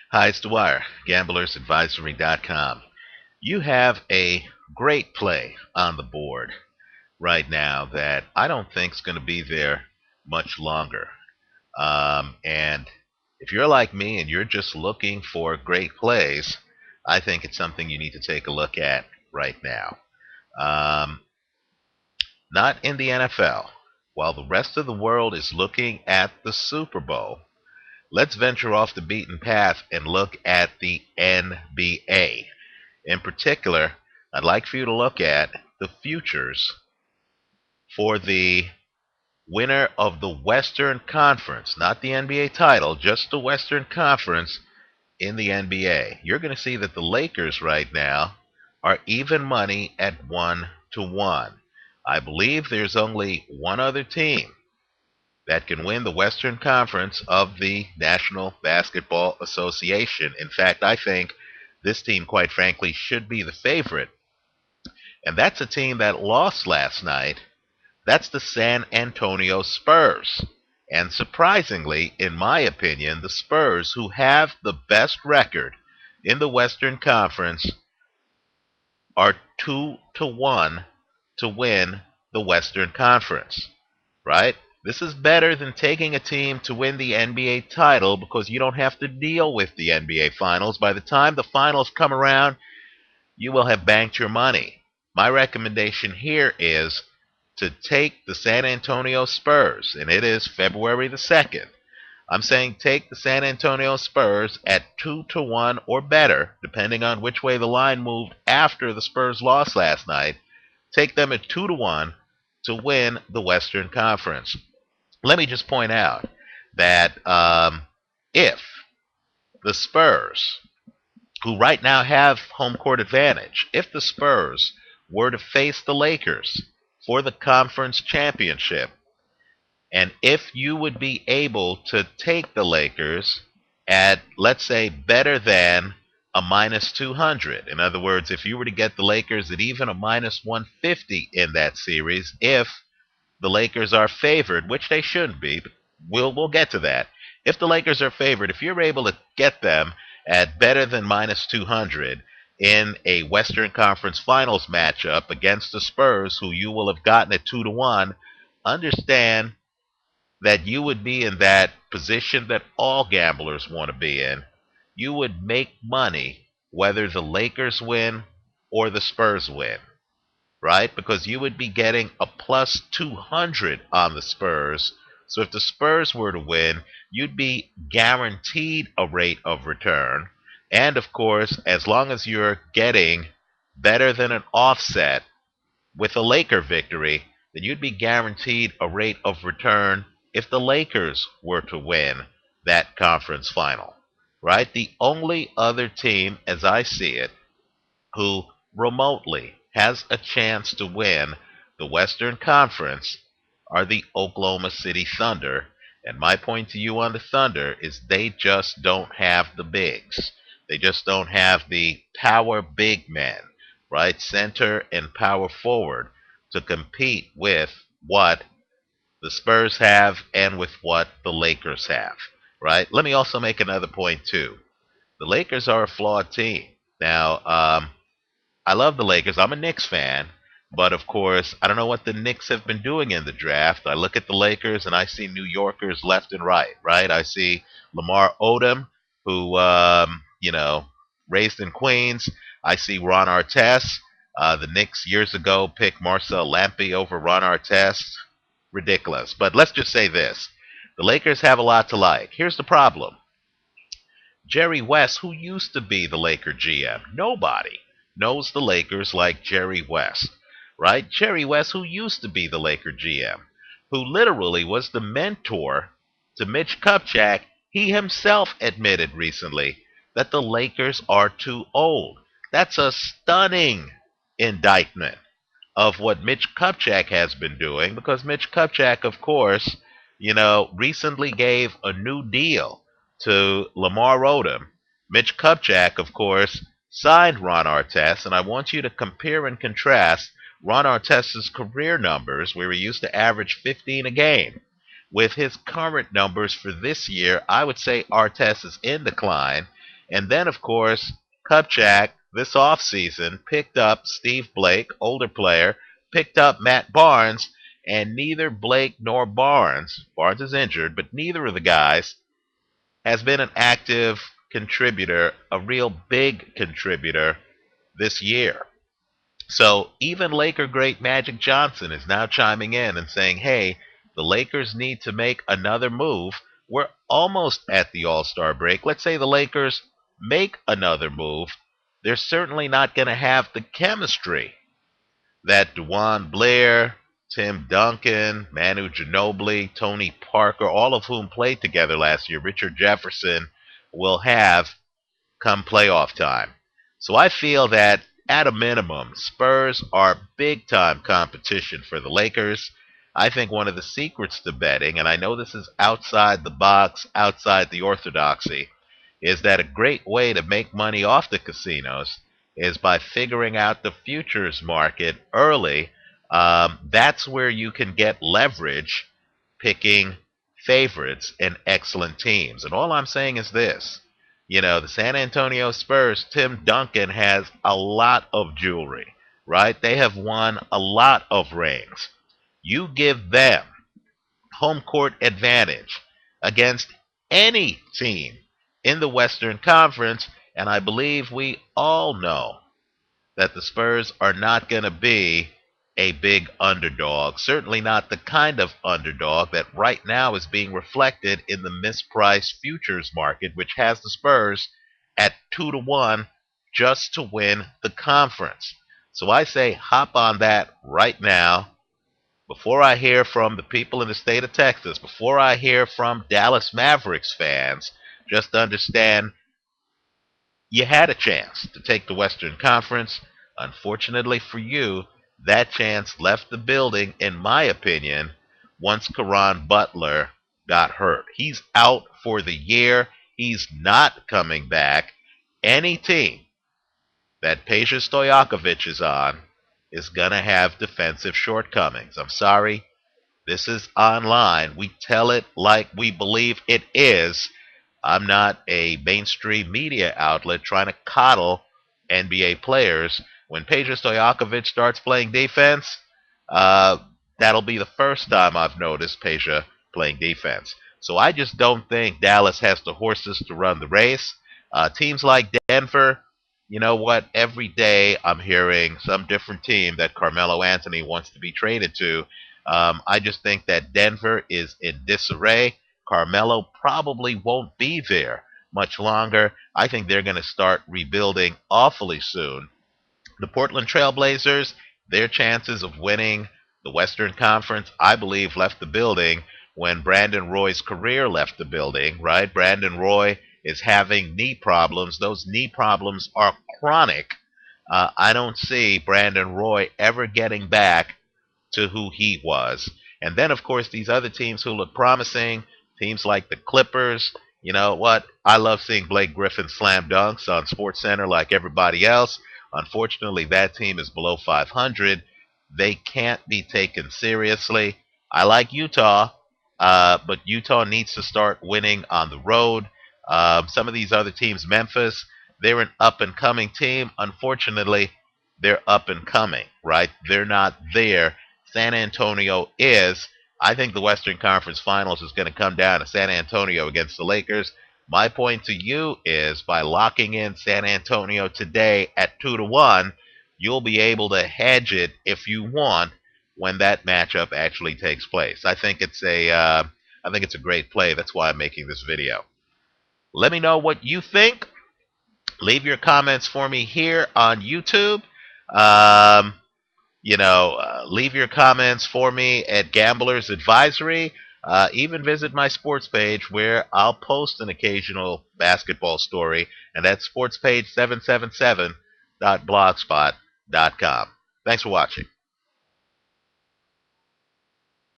Hi, it's Dwyer, gamblersadvisory.com. You have a great play on the board right now that I don't think is going to be there much longer. And if you're like me and you're just looking for great plays, I think it's something you need to take a look at right now. Um, Not in the NFL. While the rest of the world is looking at the Super Bowl, let's venture off the beaten path and look at the NBA. In particular, I'd like for you to look at the futures for the winner of the Western Conference, not the NBA title, just the Western Conference in the NBA. You're going to see that the Lakers right now are even money at 1-1. I believe there's only one other team that can win the Western Conference of the National Basketball Association. In fact, I think this team, quite frankly, should be the favorite. And that's a team that lost last night. That's the San Antonio Spurs. And surprisingly, in my opinion, the Spurs, who have the best record in the Western Conference, are 2-1 to win the Western Conference, right? This is better than taking a team to win the NBA title because you don't have to deal with the NBA Finals. By the time the finals come around, you will have banked your money. My recommendation here is to take the San Antonio Spurs, and it is February the 2nd. I'm saying take the San Antonio Spurs at 2-1 or better, depending on which way the line moved after the Spurs lost last night. Take them at 2-1 to win the Western Conference. Let me just point out that if the Spurs, who right now have home court advantage, if the Spurs were to face the Lakers for the conference championship, and if you would be able to take the Lakers at, let's say, better than a minus 200. In other words, if you were to get the Lakers at even a minus 150 in that series, if the Lakers are favored, which they shouldn't be, but we'll get to that. If the Lakers are favored, if you're able to get them at better than minus 200 in a Western Conference Finals matchup against the Spurs, who you will have gotten at 2-1, understand that you would be in that position that all gamblers want to be in. You would make money whether the Lakers win or the Spurs win, right? Because you would be getting a plus 200 on the Spurs. So if the Spurs were to win, you'd be guaranteed a rate of return. And of course, as long as you're getting better than an offset with a Laker victory, then you'd be guaranteed a rate of return if the Lakers were to win that conference final, right? The only other team, as I see it, who remotely has a chance to win the Western Conference are the Oklahoma City Thunder. And my point to you on the Thunder is they just don't have the bigs. They just don't have the power big men, right? Center and power forward to compete with what the Spurs have and with what the Lakers have, right? Let me also make another point, too. The Lakers are a flawed team. Now, I love the Lakers. I'm a Knicks fan. But, of course, I don't know what the Knicks have been doing in the draft. I look at the Lakers and I see New Yorkers left and right? I see Lamar Odom, who, raised in Queens. I see Ron Artest. The Knicks years ago picked Marcel Lampe over Ron Artest. Ridiculous. But let's just say this. The Lakers have a lot to like. Here's the problem. Jerry West, who used to be the Laker GM, nobody knows the Lakers like Jerry West, right? Jerry West, who used to be the Laker GM, who literally was the mentor to Mitch Kupchak. He himself admitted recently that the Lakers are too old. That's a stunning indictment of what Mitch Kupchak has been doing, because Mitch Kupchak, of course, recently gave a new deal to Lamar Odom. Mitch Kupchak, of course, signed Ron Artest, and I want you to compare and contrast Ron Artest's career numbers, where he used to average 15 a game, with his current numbers for this year. I would say Artest is in decline. And then, of course, Kupchak this offseason picked up Steve Blake, older player, picked up Matt Barnes, and neither Blake nor Barnes is injured, but neither of the guys has been an active contributor, a real big contributor this year. So even Laker great Magic Johnson is now chiming in and saying, hey, the Lakers need to make another move. We're almost at the All-Star break. Let's say the Lakers make another move. They're certainly not going to have the chemistry that DeJuan Blair, Tim Duncan, Manu Ginobili, Tony Parker, all of whom played together last year, Richard Jefferson, will have come playoff time. So I feel that at a minimum, Spurs are big time competition for the Lakers. I think one of the secrets to betting, and I know this is outside the box, outside the orthodoxy, is that a great way to make money off the casinos is by figuring out the futures market early. That's where you can get leverage picking favorites and excellent teams. And all I'm saying is this. The San Antonio Spurs, Tim Duncan has a lot of jewelry, right? They have won a lot of rings. You give them home court advantage against any team in the Western Conference, and I believe we all know that the Spurs are not going to be a big underdog, certainly not the kind of underdog that right now is being reflected in the mispriced futures market, which has the Spurs at 2-1 just to win the conference. So I say hop on that right now before I hear from the people in the state of Texas, before I hear from Dallas Mavericks fans. Just understand you had a chance to take the Western Conference. Unfortunately for you, that chance left the building, in my opinion, once Caron Butler got hurt. He's out for the year. He's not coming back. Any team that Peja Stojakovic is on is going to have defensive shortcomings. I'm sorry. This is online. We tell it like we believe it is. I'm not a mainstream media outlet trying to coddle NBA players. When Peja Stojakovic starts playing defense, that'll be the first time I've noticed Peja playing defense. So I just don't think Dallas has the horses to run the race. Teams like Denver, you know what? Every day I'm hearing some different team that Carmelo Anthony wants to be traded to. I just think that Denver is in disarray. Carmelo probably won't be there much longer. I think they're going to start rebuilding awfully soon. The Portland Trailblazers, their chances of winning the Western Conference, I believe, left the building when Brandon Roy's career left the building, right? Brandon Roy is having knee problems. Those knee problems are chronic. I don't see Brandon Roy ever getting back to who he was. And then, of course, these other teams who look promising, teams like the Clippers. You know what? I love seeing Blake Griffin slam dunks on SportsCenter like everybody else. Unfortunately, that team is below 500. They can't be taken seriously. I like Utah, but Utah needs to start winning on the road. Some of these other teams, Memphis, they're an up-and-coming team. Unfortunately, they're up and coming, right? They're not there. San Antonio is. I think the Western Conference Finals is going to come down to San Antonio against the Lakers. My point to you is by locking in San Antonio today at 2-1, you'll be able to hedge it if you want when that matchup actually takes place. I think it's a great play. That's why I'm making this video. Let me know what you think. Leave your comments for me here on YouTube. Leave your comments for me at Gamblers Advisory. Even visit my sports page where I'll post an occasional basketball story, and that's sportspage777.blogspot.com. Thanks for watching.